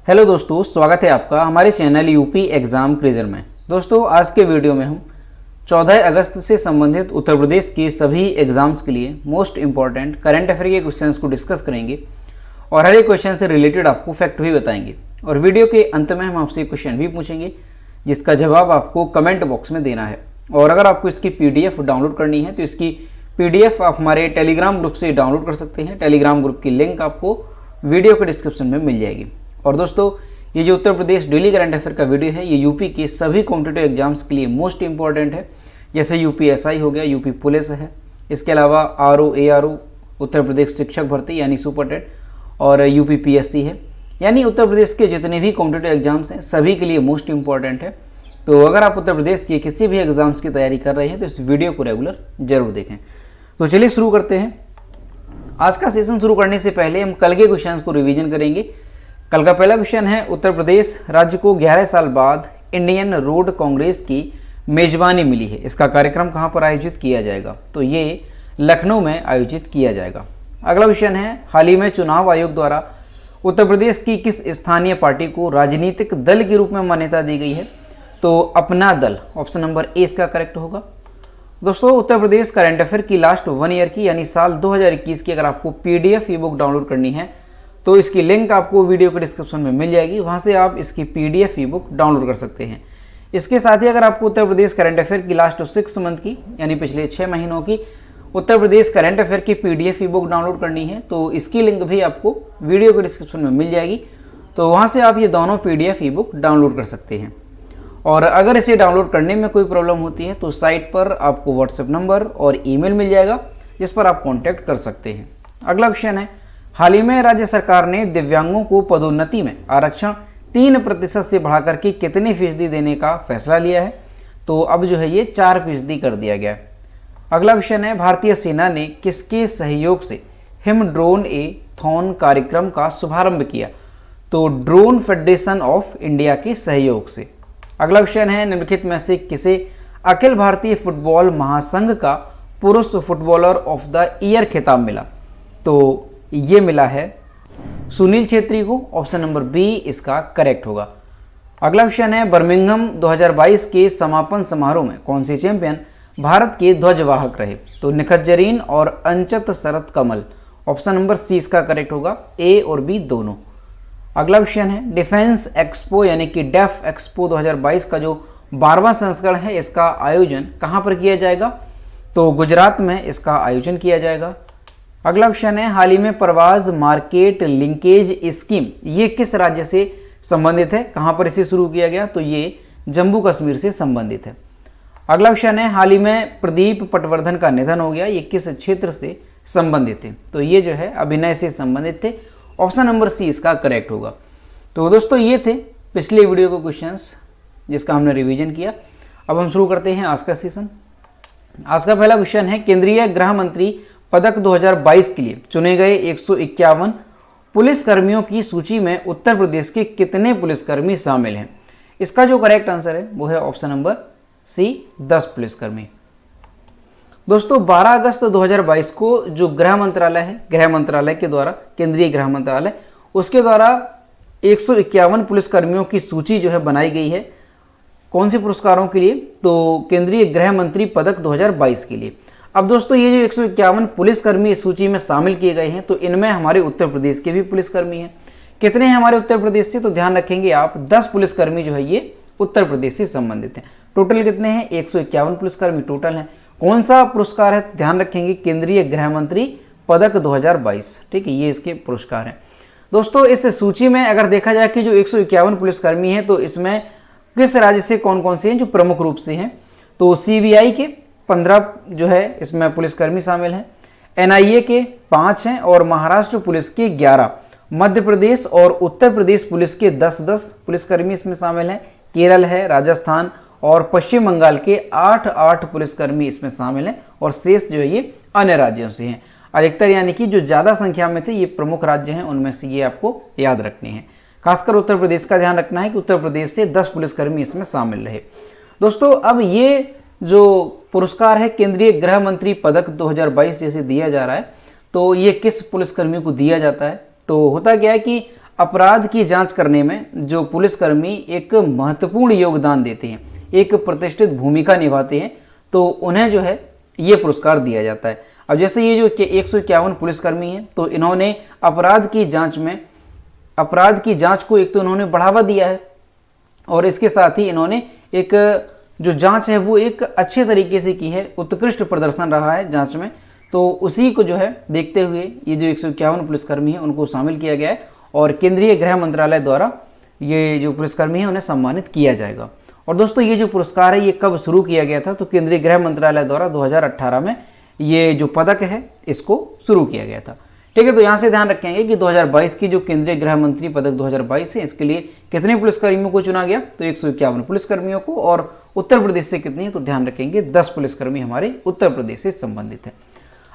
Hello दोस्तों, स्वागत है आपका हमारे चैनल यूपी एग्ज़ाम क्रेजर में। दोस्तों, आज के वीडियो में हम 14 अगस्त से संबंधित उत्तर प्रदेश के सभी एग्ज़ाम्स के लिए मोस्ट इंपॉर्टेंट करंट अफेयर के क्वेश्चंस को डिस्कस करेंगे और हर एक क्वेश्चन से रिलेटेड आपको फैक्ट भी बताएंगे। और वीडियो के अंत में हम आपसे क्वेश्चन भी पूछेंगे जिसका जवाब आपको कमेंट बॉक्स में देना है। और अगर आपको इसकी PDF डाउनलोड करनी है तो इसकी PDF आप हमारे टेलीग्राम ग्रुप से डाउनलोड कर सकते हैं। टेलीग्राम ग्रुप की लिंक आपको वीडियो के डिस्क्रिप्शन में मिल जाएगी। और दोस्तों, ये जो Uttar Pradesh daily current affair का वीडियो है, ये यूपी के सभी कॉम्पिटिटिव एग्जाम्स के लिए मोस्ट इंपॉर्टेंट है। जैसे UPSI हो गया, यूपी पुलिस है, इसके अलावा RO ARO उत्तर प्रदेश शिक्षक भर्ती यानी सुपरटेट और UPPSC है। यानी उत्तर प्रदेश के जितने भी कॉम्पिटिटिव एग्जाम्स हैं सभी के लिए मोस्ट इंपॉर्टेंट है। तो अगर आप उत्तर प्रदेश के किसी भी एग्जाम्स की तैयारी कर रहे हैं तो इस वीडियो को रेगुलर जरूर देखें। तो चलिए शुरू करते हैं। आज का सेशन शुरू करने से पहले हम कल के क्वेश्चंस को रिवीजन करेंगे। कल का पहला क्वेश्चन है, उत्तर प्रदेश राज्य को 11 साल बाद इंडियन रोड कांग्रेस की मेजबानी मिली है, इसका कार्यक्रम कहां पर आयोजित किया जाएगा? तो ये लखनऊ में आयोजित किया जाएगा। अगला क्वेश्चन है, हाल ही में चुनाव आयोग द्वारा उत्तर प्रदेश की किस स्थानीय पार्टी को राजनीतिक दल के रूप में मान्यता दी गई है? तो अपना दल, ऑप्शन नंबर ए इसका करेक्ट होगा। दोस्तों, उत्तर प्रदेश करंट अफेयर की लास्ट 1 ईयर की यानी साल 2021 की अगर आपको PDF ई बुक डाउनलोड करनी है तो इसकी लिंक आपको वीडियो के डिस्क्रिप्शन में मिल जाएगी, वहां से आप इसकी PDF ई बुक डाउनलोड कर सकते हैं। इसके साथ ही अगर आपको उत्तर प्रदेश करंट अफेयर की लास्ट 6 मंथ की यानी पिछले 6 महीनों की उत्तर प्रदेश करंट अफेयर की PDF ई बुक डाउनलोड करनी है तो इसकी लिंक भी आपको वीडियो के डिस्क्रिप्शन में मिल जाएगी। तो वहाँ से आप ये दोनों PDF ई बुक डाउनलोड कर सकते हैं। और अगर इसे डाउनलोड करने में कोई प्रॉब्लम होती है तो साइट पर आपको WhatsApp नंबर और ईमेल मिल जाएगा जिस पर आप कॉन्टैक्ट कर सकते हैं। अगला क्वेश्चन है, हाल ही में राज्य सरकार ने दिव्यांगों को पदोन्नति में आरक्षण 3% से बढ़ाकर के कितनी फीसदी देने का फैसला लिया है? तो अब जो है ये 4% कर दिया गया है। अगला क्वेश्चन है, भारतीय सेना ने किसके सहयोग से हिम ड्रोन ए थॉन कार्यक्रम का शुभारंभ किया? तो ड्रोन फेडरेशन ऑफ इंडिया के सहयोग से। अगला क्वेश्चन है, निम्नलिखित में से किसे अखिल भारतीय फुटबॉल महासंघ का पुरुष फुटबॉलर ऑफ द ईयर खिताब मिला? तो ये मिला है सुनील छेत्री को, ऑप्शन नंबर बी इसका करेक्ट होगा। अगला क्वेश्चन है, बर्मिंघम 2022 के समापन समारोह में कौन से चैंपियन भारत के ध्वजवाहक रहे? तो निखत जरीन और अंचत शरत कमल, ऑप्शन नंबर सी इसका करेक्ट होगा, ए और बी दोनों। अगला क्वेश्चन है, डिफेंस एक्सपो यानी कि डेफ एक्सपो 2022 का जो 12वां संस्करण है इसका आयोजन कहां पर किया जाएगा? तो गुजरात में इसका आयोजन किया जाएगा। अगला क्वेश्चन है, हाल ही में प्रवास मार्केट लिंकेज स्कीम ये किस राज्य से संबंधित है? कहां पर इसे शुरू किया गया? तो ये जम्मू कश्मीर से संबंधित है। अगला क्वेश्चन है, हाल ही में प्रदीप पटवर्धन का निधन हो गया, ये किस क्षेत्र से संबंधित थे? तो ये जो है अभिनय से संबंधित थे, ऑप्शन नंबर सी इसका करेक्ट होगा। तो दोस्तों, ये थे पिछले वीडियो के क्वेश्चंस जिसका हमने रिवीजन किया। अब हम शुरू करते हैं आज का सेशन। आज का पहला क्वेश्चन है, केंद्रीय गृह मंत्री पदक 2022 के लिए चुने गए 151 पुलिसकर्मियों की सूची में उत्तर प्रदेश के कितने पुलिसकर्मी शामिल हैं? इसका जो करेक्ट आंसर है वो है ऑप्शन नंबर सी, 10 पुलिसकर्मी। दोस्तों, 12 अगस्त 2022 को जो गृह मंत्रालय है, गृह मंत्रालय के द्वारा, केंद्रीय गृह मंत्रालय, उसके द्वारा 151 पुलिसकर्मियों की सूची जो है बनाई गई है। कौन से पुरस्कारों के लिए? तो केंद्रीय गृह मंत्री पदक 2022 के लिए। अब दोस्तों, ये जो 151 पुलिसकर्मी इस सूची में शामिल किए गए हैं तो इनमें हमारे उत्तर प्रदेश के भी पुलिसकर्मी हैं। कितने हैं हमारे उत्तर प्रदेश से? तो ध्यान रखेंगे आप, 10 पुलिसकर्मी जो है ये उत्तर प्रदेश से संबंधित हैं। टोटल कितने हैं? 151 पुलिसकर्मी टोटल हैं। कौन सा पुरस्कार है? ध्यान रखेंगे, केंद्रीय गृह मंत्री पदक 2022। ठीक है, ये इसके पुरस्कार हैं। दोस्तों, इस सूची में अगर देखा जाए कि जो 151 पुलिसकर्मी हैं तो इसमें किस राज्य से कौन कौन से हैं जो प्रमुख रूप से हैं? तो CBI के 15 जो है इसमें पुलिसकर्मी शामिल हैं, NIA के 5 हैं और महाराष्ट्र पुलिस के 11, मध्य प्रदेश और उत्तर प्रदेश पुलिस के 10-10 पुलिसकर्मी इसमें शामिल हैं, केरल है, राजस्थान और पश्चिम बंगाल के 8-8 पुलिसकर्मी इसमें शामिल हैं और शेष जो है ये अन्य राज्यों से हैं। अधिकतर यानी कि जो ज़्यादा संख्या में थे ये प्रमुख राज्य हैं, उनमें से ये आपको याद रखने हैं। खासकर उत्तर प्रदेश का ध्यान रखना है कि उत्तर प्रदेश से 10 पुलिसकर्मी इसमें शामिल रहे। दोस्तों, अब ये जो पुरस्कार है केंद्रीय गृह मंत्री पदक 2022 जैसे दिया जा रहा है तो ये किस पुलिसकर्मी को दिया जाता है? तो होता क्या है कि अपराध की जांच करने में जो पुलिसकर्मी एक महत्वपूर्ण योगदान देते हैं, एक प्रतिष्ठित भूमिका निभाते हैं, तो उन्हें जो है ये पुरस्कार दिया जाता है। अब जैसे ये जो 151 पुलिसकर्मी हैं, तो इन्होंने अपराध की जांच को एक तो इन्होंने बढ़ावा दिया है, और इसके साथ ही इन्होंने एक जो जांच है वो एक अच्छे तरीके से की है, उत्कृष्ट प्रदर्शन रहा है जांच में। तो उसी को जो है देखते हुए ये जो 151 पुलिसकर्मी हैं उनको शामिल किया गया है, और केंद्रीय गृह मंत्रालय द्वारा ये जो पुलिसकर्मी हैं उन्हें सम्मानित किया जाएगा। और दोस्तों ये जो पुरस्कार है ये कब शुरू किया गया था, तो केंद्रीय गृह मंत्रालय द्वारा 2018 में ये जो पदक है इसको शुरू किया गया था। ठीक है, तो यहाँ से ध्यान रखेंगे कि 2022 की जो केंद्रीय गृह मंत्री पदक 2022 है, इसके लिए कितने पुलिसकर्मियों को चुना गया, तो 151 पुलिसकर्मियों को। और उत्तर प्रदेश से कितनी है, तो ध्यान रखेंगे 10 पुलिसकर्मी हमारे उत्तर प्रदेश से संबंधित है।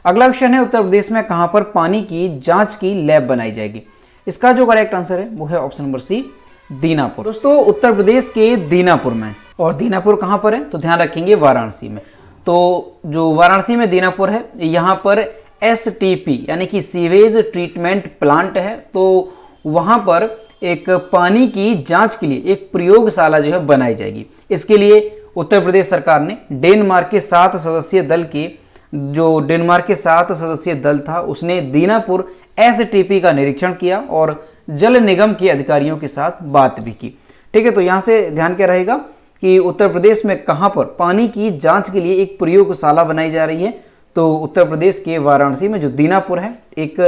अगला क्वेश्चन है, उत्तर प्रदेश में कहां पर पानी की जांच की लैब बनाई जाएगी। इसका जो करेक्ट आंसर है वो है ऑप्शन नंबर सी, दीनापुर। दोस्तों उत्तर प्रदेश के दीनापुर में, और दीनापुर कहां पर है, तो ध्यान रखेंगे वाराणसी में। तो जो वाराणसी में दीनापुर है, यहाँ पर STP यानी कि सीवेज ट्रीटमेंट प्लांट है। तो वहां पर एक पानी की जांच के लिए एक प्रयोगशाला जो है बनाई जाएगी। इसके लिए उत्तर प्रदेश सरकार ने डेनमार्क के 7 सदस्यीय दल था, उसने दीनापुर STP का निरीक्षण किया और जल निगम के अधिकारियों के साथ बात भी की। ठीक है, तो यहां से ध्यान क्या रहेगा कि उत्तर प्रदेश में कहां पर पानी की जांच के लिए एक प्रयोगशाला बनाई जा रही है, तो उत्तर प्रदेश के वाराणसी में जो दीनापुर है एक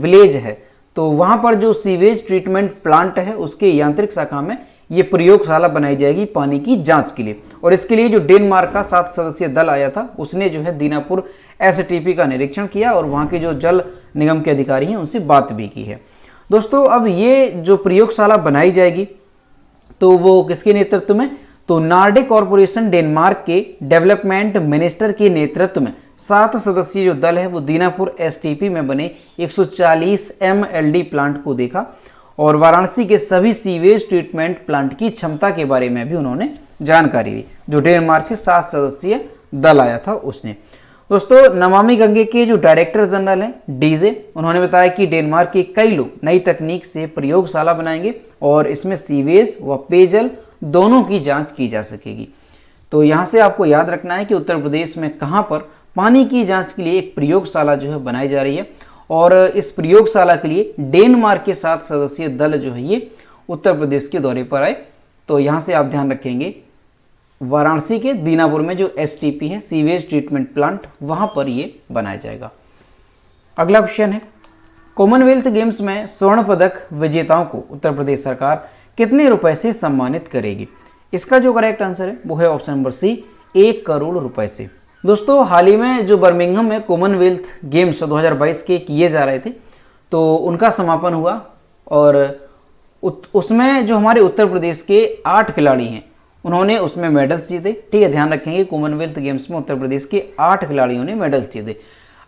विलेज है, तो वहां पर जो सीवेज ट्रीटमेंट प्लांट है उसके यांत्रिक शाखा में ये प्रयोगशाला बनाई जाएगी पानी की जांच के लिए। और इसके लिए जो डेनमार्क का 7 सदस्यीय दल आया था उसने जो है दीनापुर STP का निरीक्षण किया और वहां के जो जल निगम के अधिकारी हैं उनसे बात भी की है। दोस्तों अब ये जो प्रयोगशाला बनाई जाएगी तो वो किसके नेतृत्व में, तो नार्डिक कॉर्पोरेशन डेनमार्क के डेवलपमेंट मिनिस्टर के नेतृत्व में 7 सदस्यीय जो दल है वो दीनापुर STP में बने 140 MLD प्लांट को देखा, और वाराणसी के सभी सीवेज ट्रीटमेंट प्लांट की क्षमता के बारे में भी उन्होंने जानकारी दी, जो डेनमार्क के 7 सदस्यीय दल आया था उसने। दोस्तों नमामि गंगे के जो डायरेक्टर जनरल हैं डीजे, उन्होंने बताया कि डेनमार्क के कई लोग नई तकनीक से प्रयोगशाला बनाएंगे और इसमें सीवेज व पेयजल दोनों की जांच की जा सकेगी। तो यहाँ से आपको याद रखना है कि उत्तर प्रदेश में कहाँ पर पानी की जांच के लिए एक प्रयोगशाला जो है बनाई जा रही है, और इस प्रयोगशाला के लिए डेनमार्क के 7 सदस्यीय दल जो है ये उत्तर प्रदेश के दौरे पर आए। तो यहाँ से आप ध्यान रखेंगे वाराणसी के दीनापुर में जो STP है सीवेज ट्रीटमेंट प्लांट, वहाँ पर ये बनाया जाएगा। अगला क्वेश्चन है, कॉमनवेल्थ गेम्स में स्वर्ण पदक विजेताओं को उत्तर प्रदेश सरकार कितने रुपए से सम्मानित करेगी। इसका जो करेक्ट आंसर है वो है ऑप्शन नंबर सी, 1 करोड़ रुपए से। दोस्तों हाल ही में जो बर्मिंघम में कॉमनवेल्थ गेम्स 2022 के किए जा रहे थे, तो उनका समापन हुआ और उसमें जो हमारे उत्तर प्रदेश के 8 खिलाड़ी हैं उन्होंने उसमें मेडल्स जीते। ठीक है, ध्यान रखेंगे कॉमनवेल्थ गेम्स में उत्तर प्रदेश के 8 खिलाड़ियों ने मेडल्स जीते।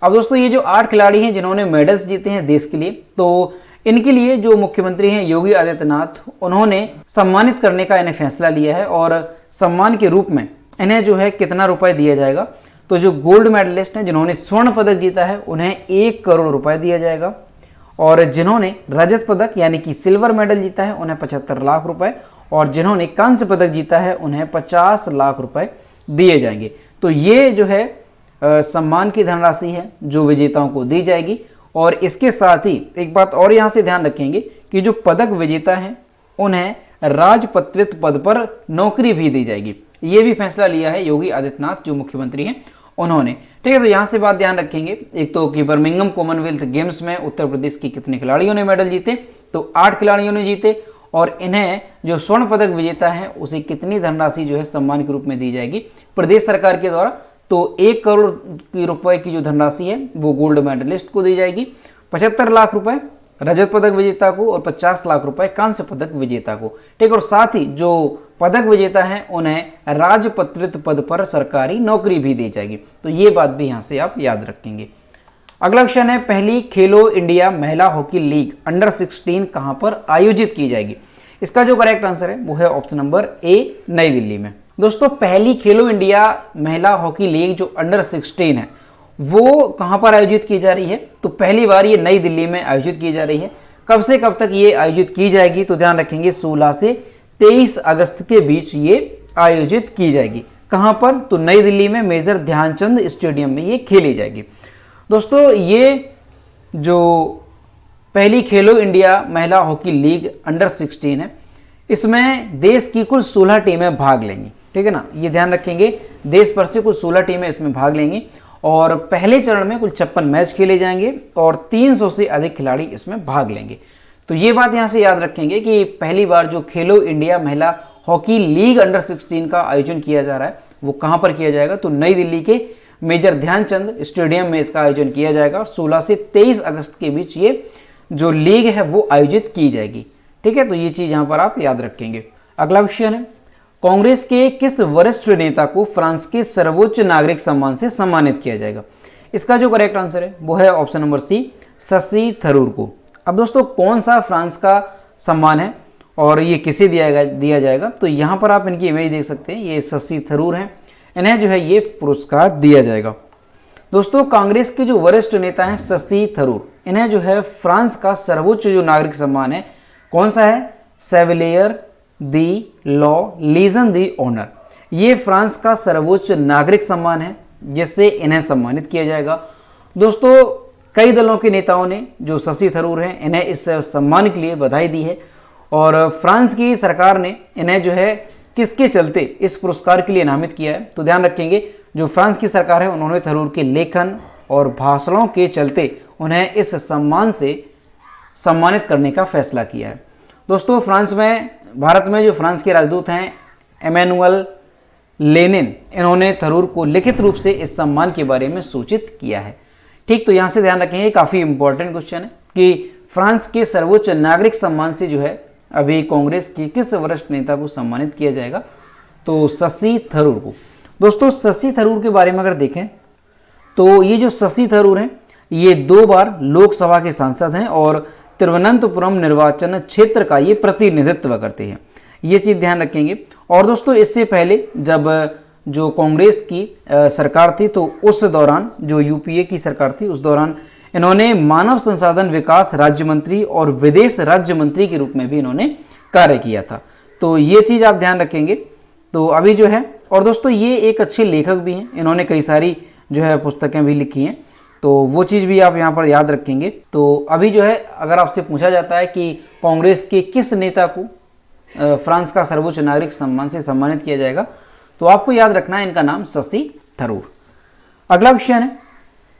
अब दोस्तों ये जो 8 खिलाड़ी हैं जिन्होंने मेडल्स जीते हैं देश के लिए, तो इनके लिए जो मुख्यमंत्री हैं योगी आदित्यनाथ, उन्होंने सम्मानित करने का इन्हें फैसला लिया है, और सम्मान के रूप में इन्हें जो है कितना रुपए दिया जाएगा, तो जो गोल्ड मेडलिस्ट हैं जिन्होंने स्वर्ण पदक जीता है उन्हें 1 करोड़ रुपए दिया जाएगा, और जिन्होंने रजत पदक यानी कि सिल्वर मेडल जीता है उन्हें 75 लाख रुपए, और जिन्होंने कांस्य पदक जीता है उन्हें 50 लाख रुपए दिए जाएंगे। तो ये जो है सम्मान की धनराशि है जो विजेताओं को दी जाएगी। और इसके साथ ही एक बात और यहाँ से ध्यान रखेंगे कि जो पदक विजेता हैं उन्हें राजपत्रित पद पर नौकरी भी दी जाएगी। ये भी फैसला लिया है योगी आदित्यनाथ जो मुख्यमंत्री हैं उन्होंने। ठीक है, तो यहाँ से बात ध्यान रखेंगे, एक तो कि बर्मिंघम कॉमनवेल्थ गेम्स में उत्तर प्रदेश के कितने खिलाड़ियों ने मेडल जीते, तो 8 खिलाड़ियों ने जीते, और इन्हें जो स्वर्ण पदक विजेता है उसे कितनी धनराशि जो है सम्मान के रूप में दी जाएगी प्रदेश सरकार के द्वारा, तो 1 करोड़ रुपए की जो धनराशि है वो गोल्ड मेडलिस्ट को दी जाएगी, 75 लाख रुपए रजत पदक विजेता को और 50 लाख रुपए कांस्य पदक विजेता को। ठीक, और साथ ही जो पदक विजेता है उन्हें राजपत्रित पद पर सरकारी नौकरी भी दी जाएगी। तो ये बात भी यहाँ से आप याद रखेंगे। अगला क्वेश्चन है, पहली खेलो इंडिया महिला हॉकी लीग अंडर 16 कहां पर आयोजित की जाएगी। इसका जो करेक्ट आंसर है वो है ऑप्शन नंबर ए, नई दिल्ली में। दोस्तों पहली खेलो इंडिया महिला हॉकी लीग जो अंडर 16 है वो कहां पर आयोजित की जा रही है, तो पहली बार ये नई दिल्ली में आयोजित की जा रही है। कब से कब तक ये आयोजित की जाएगी, तो ध्यान रखेंगे 16 से 23 अगस्त के बीच ये आयोजित की जाएगी। कहां पर, तो नई दिल्ली में मेजर ध्यानचंद स्टेडियम में ये खेली जाएगी। दोस्तों ये जो पहली खेलो इंडिया महिला हॉकी लीग अंडर 16 है, इसमें देश की कुल 16 टीमें भाग लेंगी, ठीक है ना, ये ध्यान रखेंगे। देश भर से कुल 16 टीमें इसमें भाग लेंगी और पहले चरण में कुल 56 मैच खेले जाएंगे और 300 से अधिक खिलाड़ी इसमें भाग लेंगे। तो ये बात यहाँ से याद रखेंगे कि पहली बार जो खेलो इंडिया महिला हॉकी लीग अंडर 16 का आयोजन किया जा रहा है वो कहाँ पर किया जाएगा, तो नई दिल्ली के मेजर ध्यानचंद स्टेडियम में इसका आयोजन किया जाएगा। 16 से 23 अगस्त के बीच ये जो लीग है वो आयोजित की जाएगी, ठीक है। तो ये चीज़ यहाँ पर आप याद रखेंगे। अगला क्वेश्चन है, कांग्रेस के किस वरिष्ठ नेता को फ्रांस के सर्वोच्च नागरिक सम्मान से सम्मानित किया जाएगा। इसका जो करेक्ट आंसर है वो है option number C, Shashi Tharoor को। अब दोस्तों कौन सा फ्रांस का सम्मान है और ये किसे दिया जाएगा, तो यहाँ पर आप इनकी इमेज देख सकते हैं, ये शशि थरूर हैं, इन्हें जो है ये पुरस्कार दिया जाएगा। दोस्तों कांग्रेस के जो वरिष्ठ नेता हैं शशि थरूर, इन्हें जो है फ्रांस का सर्वोच्च जो नागरिक सम्मान है कौन सा है, सेविलियर दी लॉ लीजन दी ऑनर। ये फ्रांस का सर्वोच्च नागरिक सम्मान है जिससे इन्हें सम्मानित किया जाएगा। दोस्तों कई दलों के नेताओं ने जो शशि थरूर हैं इन्हें इस सम्मान के लिए बधाई दी है और फ्रांस की सरकार ने इन्हें जो है किसके चलते इस पुरस्कार के लिए नामित किया है, तो ध्यान रखेंगे जो फ्रांस की सरकार है उन्होंने थरूर के लेखन और भाषणों के चलते उन्हें इस सम्मान से सम्मानित करने का फैसला किया है। दोस्तों भारत में जो फ्रांस के राजदूत हैं एमेनुअल लेनिन, इन्होंने थरूर को लिखित रूप से इस सम्मान के बारे में सूचित किया है, ठीक। तो यहाँ से ध्यान रखेंगे, काफ़ी इंपॉर्टेंट क्वेश्चन है कि फ्रांस के सर्वोच्च नागरिक सम्मान से जो है अभी कांग्रेस के किस वरिष्ठ नेता को सम्मानित किया जाएगा, तो शशि थरूर को। दोस्तों शशि थरूर के बारे में अगर देखें तो ये जो शशि थरूर हैं ये 2 बार लोकसभा के सांसद हैं और तिरुवनंतपुरम निर्वाचन क्षेत्र का ये प्रतिनिधित्व करते हैं, ये चीज़ ध्यान रखेंगे। और दोस्तों इससे पहले जब जो कांग्रेस की सरकार थी तो उस दौरान जो यूपीए की सरकार थी उस दौरान इन्होंने मानव संसाधन विकास राज्य मंत्री और विदेश राज्य मंत्री के रूप में भी इन्होंने कार्य किया था, तो ये चीज़ आप ध्यान रखेंगे। तो अभी जो है, और दोस्तों ये एक अच्छे लेखक भी हैं, इन्होंने कई सारी जो है पुस्तकें भी लिखी हैं, तो वो चीज़ भी आप यहाँ पर याद रखेंगे। तो अभी जो है अगर आपसे पूछा जाता है कि कांग्रेस के किस नेता को फ्रांस का सर्वोच्च नागरिक सम्मान से सम्मानित किया जाएगा, तो आपको याद रखना है इनका नाम शशि थरूर। अगला क्वेश्चन है,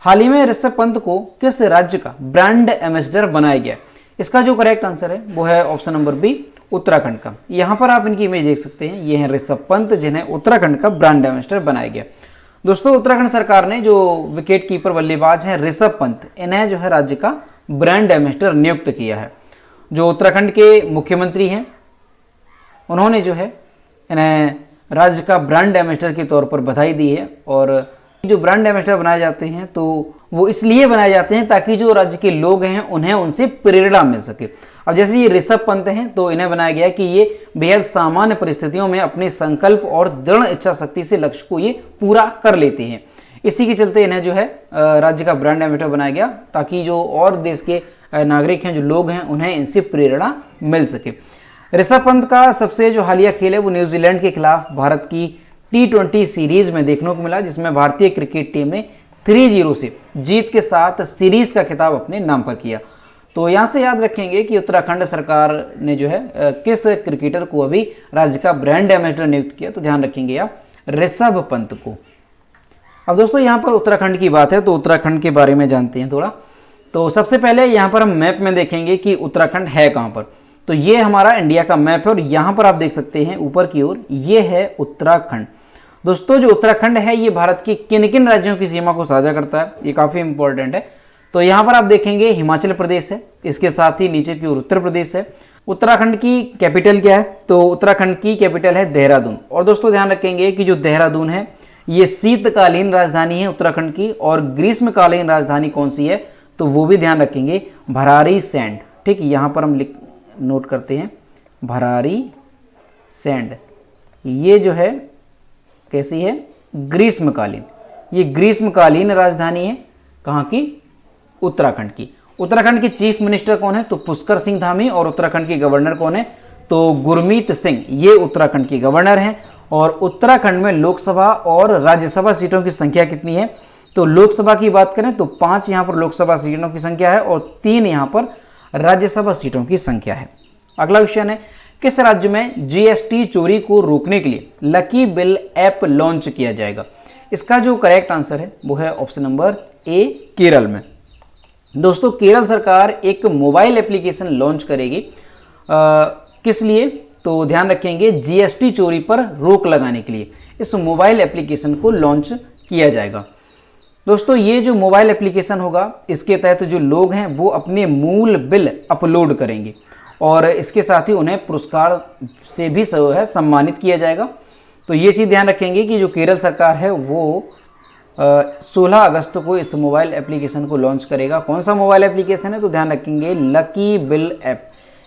हाल ही में ऋषभ पंत को किस राज्य का ब्रांड एम्बेसडर बनाया गया। इसका जो करेक्ट आंसर है वो है ऑप्शन नंबर बी, उत्तराखंड का। यहाँ पर आप इनकी इमेज देख सकते हैं, ये हैं ऋषभ पंत जिन्हें उत्तराखंड का ब्रांड एम्बेसडर बनाया गया। दोस्तों उत्तराखंड सरकार ने जो विकेट कीपर बल्लेबाज हैं ऋषभ पंत, इन्हें जो है राज्य का ब्रांड एम्बेसडर नियुक्त किया है। जो उत्तराखंड के मुख्यमंत्री हैं उन्होंने जो है इन्हें राज्य का ब्रांड एम्बेसडर के तौर पर बधाई दी है। और जो ब्रांड एम्बेसडर बनाए जाते हैं तो वो इसलिए बनाए जाते हैं ताकि जो राज्य के लोग हैं उन्हें उनसे प्रेरणा मिल सके। अब जैसे ये ऋषभ पंत हैं तो इन्हें बनाया गया कि ये बेहद सामान्य परिस्थितियों में अपने संकल्प और दृढ़ इच्छा शक्ति से लक्ष्य को ये पूरा कर लेते हैं। इसी के चलते इन्हें जो है राज्य का ब्रांड एम्बेसडर बनाया गया ताकि जो और देश के नागरिक हैं, जो लोग हैं, उन्हें इनसे प्रेरणा मिल सके। ऋषभ पंत का सबसे जो हालिया खेल है वो न्यूजीलैंड के खिलाफ भारत की T20 सीरीज में देखने को मिला, जिसमें भारतीय क्रिकेट टीम ने 3-0 से जीत के साथ सीरीज का खिताब अपने नाम पर किया। तो यहाँ से याद रखेंगे कि उत्तराखंड सरकार ने जो है किस क्रिकेटर को अभी राज्य का ब्रांड एम्बेसडर नियुक्त किया, तो ध्यान रखेंगे आप ऋषभ पंत को। अब दोस्तों यहाँ पर उत्तराखंड की बात है तो उत्तराखंड के बारे में जानते हैं थोड़ा। तो सबसे पहले यहाँ पर हम मैप में देखेंगे कि उत्तराखंड है कहाँ पर। तो ये हमारा इंडिया का मैप है और यहाँ पर आप देख सकते हैं ऊपर की ओर ये है उत्तराखंड। दोस्तों जो उत्तराखंड है ये भारत के किन किन राज्यों की सीमा को साझा करता है, ये काफ़ी इंपॉर्टेंट है। तो यहाँ पर आप देखेंगे हिमाचल प्रदेश है, इसके साथ ही नीचे की ओर उत्तर प्रदेश है। उत्तराखंड की कैपिटल क्या है, तो उत्तराखंड की कैपिटल है देहरादून। और दोस्तों ध्यान रखेंगे कि जो देहरादून है ये शीतकालीन राजधानी है उत्तराखंड की, और ग्रीष्मकालीन राजधानी कौन सी है तो वो भी ध्यान रखेंगे भरारी सैंड। ठीक, यहाँ पर हम नोट करते हैं भरारी सैंड। ये जो है कैसी है, ग्रीष्मकालीन, ये ग्रीष्मकालीन राजधानी है कहाँ की, उत्तराखंड की। उत्तराखंड के चीफ मिनिस्टर कौन है? तो पुष्कर सिंह धामी। और उत्तराखंड के गवर्नर कौन है? तो गुरमीत सिंह, ये उत्तराखंड के गवर्नर हैं। और उत्तराखंड में लोकसभा और राज्यसभा सीटों की संख्या कितनी है? तो लोकसभा की बात करें तो 5 यहाँ पर लोकसभा सीटों की संख्या है और 3 यहाँ पर राज्यसभा सीटों की संख्या है। अगला क्वेश्चन है, किस राज्य में जीएसटी चोरी को रोकने के लिए लकी बिल ऐप लॉन्च किया जाएगा? इसका जो करेक्ट आंसर है वो है ऑप्शन नंबर ए, केरल में। दोस्तों, केरल सरकार एक मोबाइल एप्लीकेशन लॉन्च करेगी। किस लिए? तो ध्यान रखेंगे, जीएसटी चोरी पर रोक लगाने के लिए इस मोबाइल एप्लीकेशन को लॉन्च किया जाएगा। दोस्तों, ये जो मोबाइल एप्लीकेशन होगा, इसके तहत जो लोग हैं वो अपने मूल बिल अपलोड करेंगे और इसके साथ ही उन्हें पुरस्कार से भी सम्मानित किया जाएगा। तो ये चीज़ ध्यान रखेंगे कि जो केरल सरकार है वो 16 अगस्त को इस मोबाइल एप्लीकेशन को लॉन्च करेगा। कौन सा मोबाइल एप्लीकेशन है? तो ध्यान रखेंगे, लकी बिल ऐप।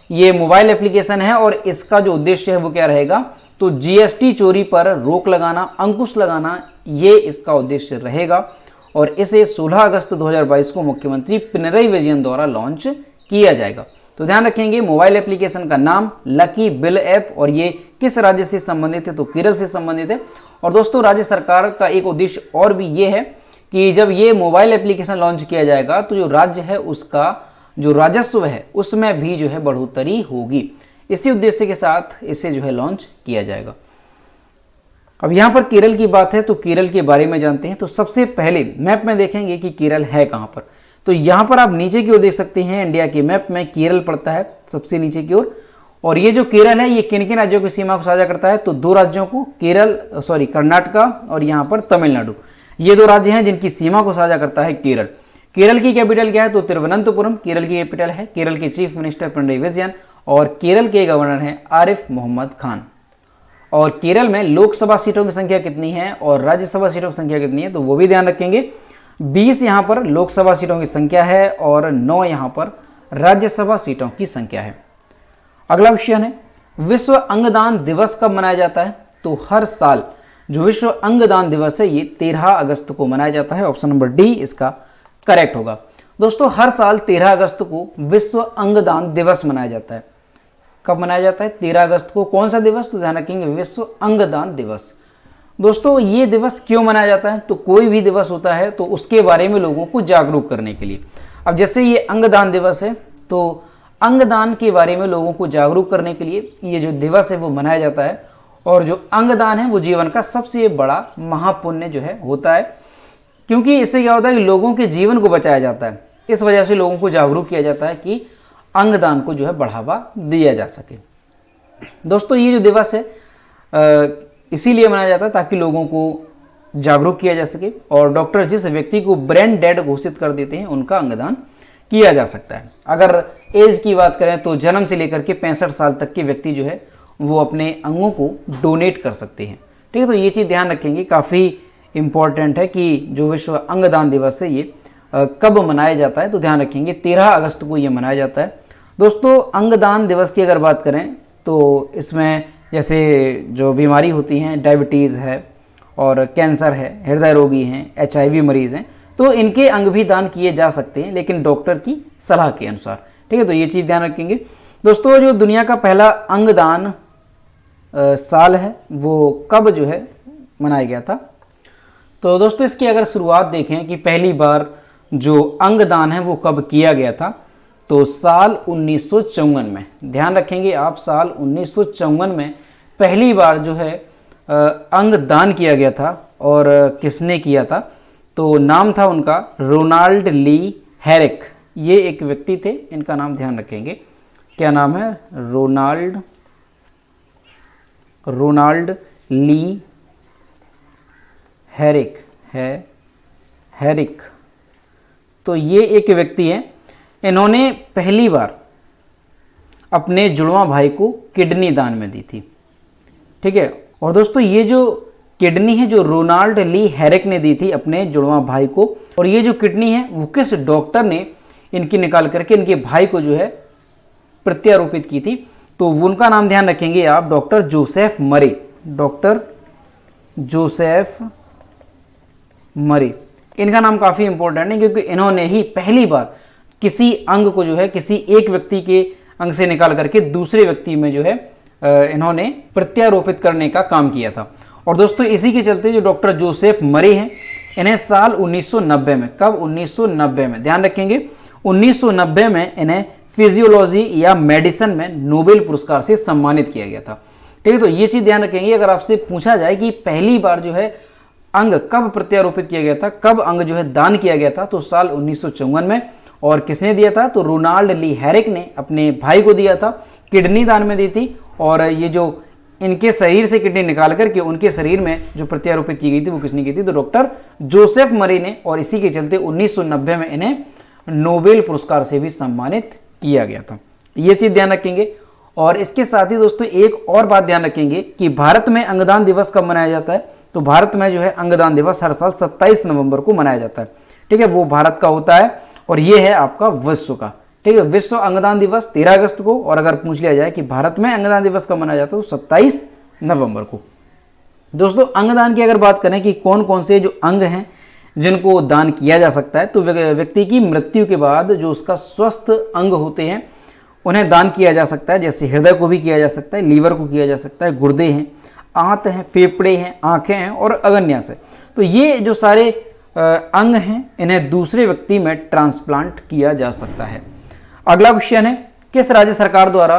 ये मोबाइल एप्लीकेशन है और इसका जो उद्देश्य है वो क्या रहेगा? तो जीएसटी चोरी पर रोक लगाना, अंकुश लगाना, ये इसका उद्देश्य रहेगा। और इसे 16 अगस्त 2022 को मुख्यमंत्री पिनरई विजयन द्वारा लॉन्च किया जाएगा। तो ध्यान रखेंगे, मोबाइल एप्लीकेशन का नाम लकी बिल ऐप और ये किस राज्य से संबंधित है? तो केरल से संबंधित है। और दोस्तों, राज्य सरकार का एक उद्देश्य और भी ये है कि जब ये मोबाइल एप्लीकेशन लॉन्च किया जाएगा तो जो राज्य है उसका जो राजस्व है उसमें भी जो है बढ़ोतरी होगी। इसी उद्देश्य के साथ इसे जो है लॉन्च किया जाएगा। अब यहाँ पर केरल की बात है तो केरल के बारे में जानते हैं। तो सबसे पहले मैप में देखेंगे कि केरल है कहाँ पर। तो यहाँ पर आप नीचे की ओर देख सकते हैं, इंडिया के मैप में केरल पड़ता है सबसे नीचे की ओर। और ये जो केरल है ये किन किन राज्यों की सीमा को साझा करता है? तो 2 राज्यों को, कर्नाटका और यहाँ पर तमिलनाडु, ये 2 राज्य हैं जिनकी सीमा को साझा करता है केरल। केरल की कैपिटल क्या है? तो तिरुवनंतपुरम केरल की कैपिटल है। केरल के चीफ मिनिस्टर पिनरई विजयन और केरल के गवर्नर हैं आरिफ मोहम्मद खान। और केरल में लोकसभा सीटों की संख्या कितनी है और राज्यसभा सीटों की संख्या कितनी है? तो वो भी ध्यान रखेंगे। 20 यहाँ पर लोकसभा सीटों की संख्या है और 9 यहाँ पर राज्यसभा सीटों की संख्या है। अगला क्वेश्चन है, विश्व अंगदान दिवस कब मनाया जाता है? तो हर साल जो विश्व अंगदान दिवस है ये 13 अगस्त को मनाया जाता है। ऑप्शन नंबर डी इसका करेक्ट होगा। दोस्तों, हर साल 13 अगस्त को विश्व अंगदान दिवस मनाया जाता है। कब मनाया जाता है? 13 अगस्त को। कौन सा दिवस? तो ध्यान रखेंगे, विश्व अंगदान दिवस। दोस्तों, ये दिवस क्यों मनाया जाता है? तो कोई भी दिवस होता है तो उसके बारे में लोगों को जागरूक करने के लिए। अब जैसे ये अंगदान दिवस है तो अंगदान के बारे में लोगों को जागरूक करने के लिए ये जो दिवस है वो मनाया जाता है। और जो अंगदान है वो जीवन का सबसे बड़ा महापुण्य जो है होता है, क्योंकि इससे क्या होता है कि लोगों के जीवन को बचाया जाता है। इस वजह से लोगों को जागरूक किया जाता है कि अंगदान को जो है बढ़ावा दिया जा सके। दोस्तों, ये जो दिवस है इसीलिए मनाया जाता है ताकि लोगों को जागरूक किया जा सके और डॉक्टर जिस व्यक्ति को ब्रेन डेड घोषित कर देते हैं उनका अंगदान किया जा सकता है। अगर एज की बात करें तो जन्म से लेकर के 65 साल तक के व्यक्ति जो है वो अपने अंगों को डोनेट कर सकते हैं। ठीक है, तो ये चीज़ ध्यान रखेंगे, काफ़ी इम्पॉर्टेंट है कि जो विश्व अंगदान दिवस है ये कब मनाया जाता है। तो ध्यान रखेंगे 13 अगस्त को ये मनाया जाता है। दोस्तों, अंगदान दिवस की अगर बात करें तो इसमें जैसे जो बीमारी होती हैं, डायबिटीज़ है और कैंसर है, हृदय रोगी हैं, HIV मरीज़ हैं, तो इनके अंग भी दान किए जा सकते हैं, लेकिन डॉक्टर की सलाह के अनुसार। ठीक है, तो ये चीज़ ध्यान रखेंगे। दोस्तों, जो दुनिया का पहला अंगदान साल है वो कब जो है मनाया गया था? तो दोस्तों, इसकी अगर शुरुआत देखें कि पहली बार जो अंगदान है वो कब किया गया था, तो साल 1954 में। ध्यान रखेंगे आप, साल 1954 में पहली बार जो है अंगदान किया गया था। और किसने किया था? तो नाम था उनका रोनाल्ड ली हेरिक। ये एक व्यक्ति थे, इनका नाम ध्यान रखेंगे, क्या नाम है? रोनाल्ड ली हेरिक। तो ये एक व्यक्ति हैं, इन्होंने पहली बार अपने जुड़वां भाई को किडनी दान में दी थी। ठीक है, और दोस्तों ये जो किडनी है जो रोनाल्ड ली हेरिक ने दी थी अपने जुड़वां भाई को, और ये जो किडनी है वो किस डॉक्टर ने इनकी निकाल करके इनके भाई को जो है प्रत्यारोपित की थी? तो उनका नाम ध्यान रखेंगे आप, डॉक्टर जोसेफ मरे। डॉक्टर जोसेफ मरे, इनका नाम काफ़ी इंपॉर्टेंट है क्योंकि इन्होंने ही पहली बार किसी अंग को जो है किसी एक व्यक्ति के अंग से निकाल करके दूसरे व्यक्ति में जो है इन्होंने प्रत्यारोपित करने का काम किया था। और दोस्तों इसी के चलते जो डॉक्टर जोसेफ मरे हैं, इन्हें साल 1990 में, कब 1990 में, ध्यान रखेंगे 1990 में इन्हें फिजियोलॉजी या मेडिसिन में नोबेल पुरस्कार से सम्मानित किया गया था। ठीक है, तो ये चीज ध्यान रखेंगे। अगर आपसे पूछा जाए कि पहली बार जो है अंग कब प्रत्यारोपित किया गया था, कब अंग जो है दान किया गया था, तो साल 1954 में। और किसने दिया था, तो रोनाल्ड ली हैरिक ने अपने भाई को दिया था, किडनी दान में दी थी। और ये जो इनके शरीर से किडनी निकाल करके उनके शरीर में जो प्रत्यारोपित की गई थी वो किसने की थी, तो डॉक्टर जोसेफ मरे ने। और इसी के चलते 1990 में इन्हें नोबेल पुरस्कार से भी सम्मानित किया गया था। ये चीज ध्यान रखेंगे। और इसके साथ ही दोस्तों एक और बात ध्यान रखेंगे कि भारत में अंगदान दिवस कब मनाया जाता है, तो भारत में जो है अंगदान दिवस हर साल 27 नवंबर को मनाया जाता है। ठीक है, वो भारत का होता है और ये है आपका विश्व का। ठीक है, विश्व अंगदान दिवस 13 अगस्त को, और अगर पूछ लिया जाए कि भारत में अंगदान दिवस कब मनाया जाता है तो 27 नवंबर को। दोस्तों अंगदान की अगर बात करें कि कौन कौन से जो अंग हैं जिनको दान किया जा सकता है, तो व्यक्ति की मृत्यु के बाद जो उसका स्वस्थ अंग होते हैं उन्हें दान किया जा सकता है। जैसे हृदय को भी किया जा सकता है, लीवर को किया जा सकता है, गुर्दे हैं, आंत हैं, फेफड़े हैं, आंखें हैं और अग्न्यास है। तो ये जो सारे अंग हैं इन्हें दूसरे व्यक्ति में ट्रांसप्लांट किया जा सकता है। अगला क्वेश्चन है, किस राज्य सरकार द्वारा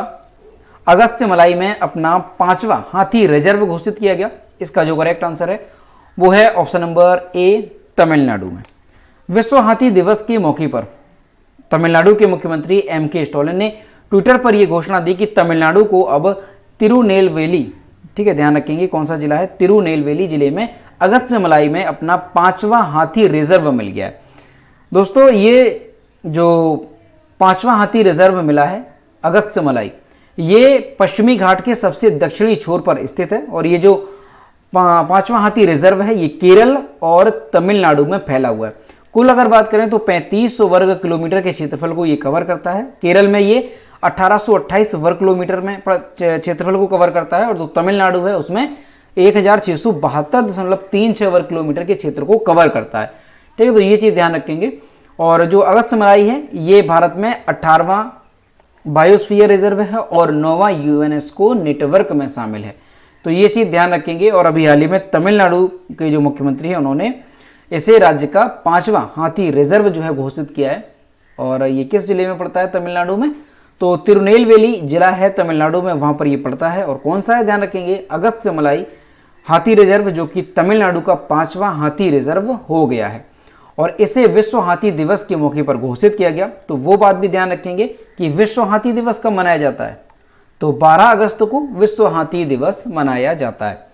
अगस्त्य मलाई में अपना 5वां हाथी रिजर्व घोषित किया गया? इसका जो करेक्ट आंसर है वो है ऑप्शन नंबर ए, तमिलनाडु में। विश्व हाथी दिवस के मौके पर तमिलनाडु के मुख्यमंत्री एम.के. स्टालिन ने ट्विटर पर यह घोषणा दी कि तमिलनाडु को अब तिरुनेलवेली, ठीक है ध्यान रखेंगे कौन सा जिला है, तिरुनेलवेली जिले में अगस्त्य मलाई में अपना 5वां हाथी रिजर्व मिल गया है। दोस्तों ये जो 5वां हाथी रिजर्व मिला है अगस्त्य मलाई, ये पश्चिमी घाट के सबसे दक्षिणी छोर पर स्थित है। और ये जो 5वां हाथी रिजर्व है ये केरल और तमिलनाडु में फैला हुआ है। कुल अगर बात करें तो 3500 वर्ग किलोमीटर के क्षेत्रफल को ये कवर करता है। केरल में ये 1828 वर्ग किलोमीटर में क्षेत्रफल को कवर करता है, और जो तमिलनाडु है उसमें 1672.36 वर्ग किलोमीटर के क्षेत्र को कवर करता है। ठीक है, तो ये चीज ध्यान रखेंगे। और जो अगस्त्य मलाई है ये भारत में 18वां बायोस्फीयर रिजर्व है और 9वां यूनेस्को नेटवर्क में शामिल है। तो ये चीज ध्यान रखेंगे। और अभी हाल ही में तमिलनाडु के जो मुख्यमंत्री हैं उन्होंने इसे राज्य का 5वां हाथी रिजर्व जो है घोषित किया है। और ये किस जिले में पड़ता है तमिलनाडु में, तो तिरुनेलवेली जिला है तमिलनाडु में, वहां पर ये पड़ता है। और कौन सा है ध्यान रखेंगे, अगस्त्य मलाई हाथी रिजर्व, जो कि तमिलनाडु का 5वां हाथी रिजर्व हो गया है। और इसे विश्व हाथी दिवस के मौके पर घोषित किया गया। तो वो बात भी ध्यान रखेंगे कि विश्व हाथी दिवस कब मनाया जाता है, तो 12 अगस्त को विश्व हाथी दिवस मनाया जाता है।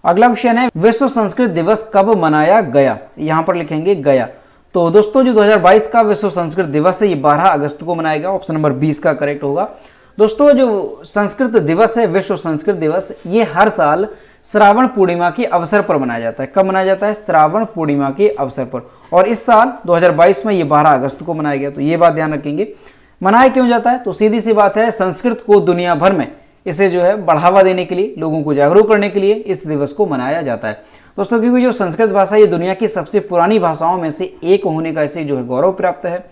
अगला क्वेश्चन है, विश्व संस्कृत दिवस कब मनाया गया? यहां पर लिखेंगे गया। तो दोस्तों जो 2022 का विश्व संस्कृत दिवस है ये 12 अगस्त को मनाया गया। ऑप्शन नंबर 20 का करेक्ट होगा। दोस्तों जो संस्कृत दिवस है, विश्व संस्कृत दिवस, ये हर साल श्रावण पूर्णिमा के अवसर पर मनाया जाता है। कब मनाया जाता है? श्रावण पूर्णिमा के अवसर पर। और इस साल 2022 में ये 12 अगस्त को मनाया गया। तो ये बात ध्यान रखेंगे। मनाया क्यों जाता है? तो सीधी सी बात है, संस्कृत को दुनिया भर में इसे जो है बढ़ावा देने के लिए, लोगों को जागरूक करने के लिए इस दिवस को मनाया जाता है। दोस्तों क्योंकि जो संस्कृत भाषा ये दुनिया की सबसे पुरानी भाषाओं में से एक होने का इसे जो है गौरव प्राप्त है।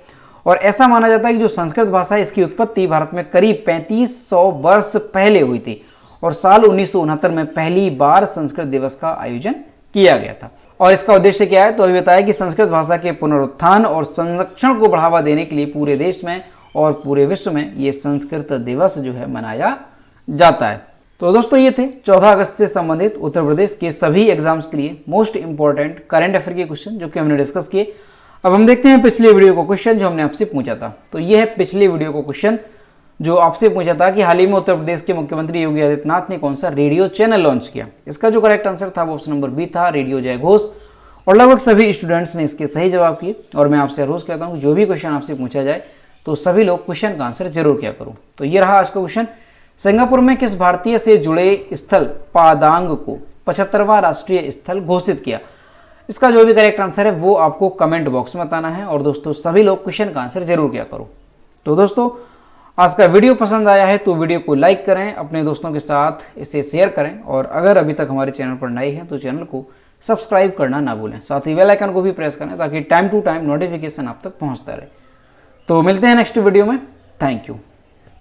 और ऐसा माना जाता है कि जो संस्कृत भाषा है इसकी उत्पत्ति भारत में करीब 3500 वर्ष पहले हुई थी। और साल 1969 में पहली बार संस्कृत दिवस का आयोजन किया गया था। और इसका उद्देश्य क्या है, तो अभी बताया कि संस्कृत भाषा के पुनरुत्थान और संरक्षण को बढ़ावा देने के लिए पूरे देश में और पूरे विश्व में ये संस्कृत दिवस जो है मनाया जाता है। तो दोस्तों ये थे 14 अगस्त से संबंधित उत्तर प्रदेश के सभी एग्जाम्स के लिए मोस्ट इंपॉर्टेंट करंट अफेयर के क्वेश्चन जो कि हमने डिस्कस किए। अब हम देखते हैं पिछले वीडियो को क्वेश्चन जो हमने आपसे पूछा था। तो ये है पिछले वीडियो को क्वेश्चन जो आपसे पूछा था कि हाल ही में उत्तर प्रदेश के मुख्यमंत्री योगी आदित्यनाथ ने कौन सा रेडियो चैनल लॉन्च किया। इसका जो करेक्ट आंसर था वो ऑप्शन नंबर बी था, रेडियो जय घोष। और लगभग सभी स्टूडेंट्स ने इसके सही जवाब किए। और मैं आपसे रोज कहता हूँ जो भी क्वेश्चन आपसे पूछा जाए तो सभी लोग क्वेश्चन का आंसर जरूर किया करो। तो ये रहा आज का क्वेश्चन, सिंगापुर में किस भारतीय से जुड़े स्थल पादांग को 75वां राष्ट्रीय स्थल घोषित किया। इसका जो भी करेक्ट आंसर है वो आपको कमेंट बॉक्स में बताना है। और दोस्तों सभी लोग क्वेश्चन का आंसर जरूर किया करो। तो दोस्तों आज का वीडियो पसंद आया है तो वीडियो को लाइक करें, अपने दोस्तों के साथ इसे शेयर करें। और अगर अभी तक हमारे चैनल पर नए हैं तो चैनल को सब्सक्राइब करना ना भूलें। साथ ही बेल आइकन को भी प्रेस करें ताकि टाइम टू टाइम नोटिफिकेशन आप तक पहुंचता रहे। तो मिलते हैं नेक्स्ट वीडियो में। Thank you.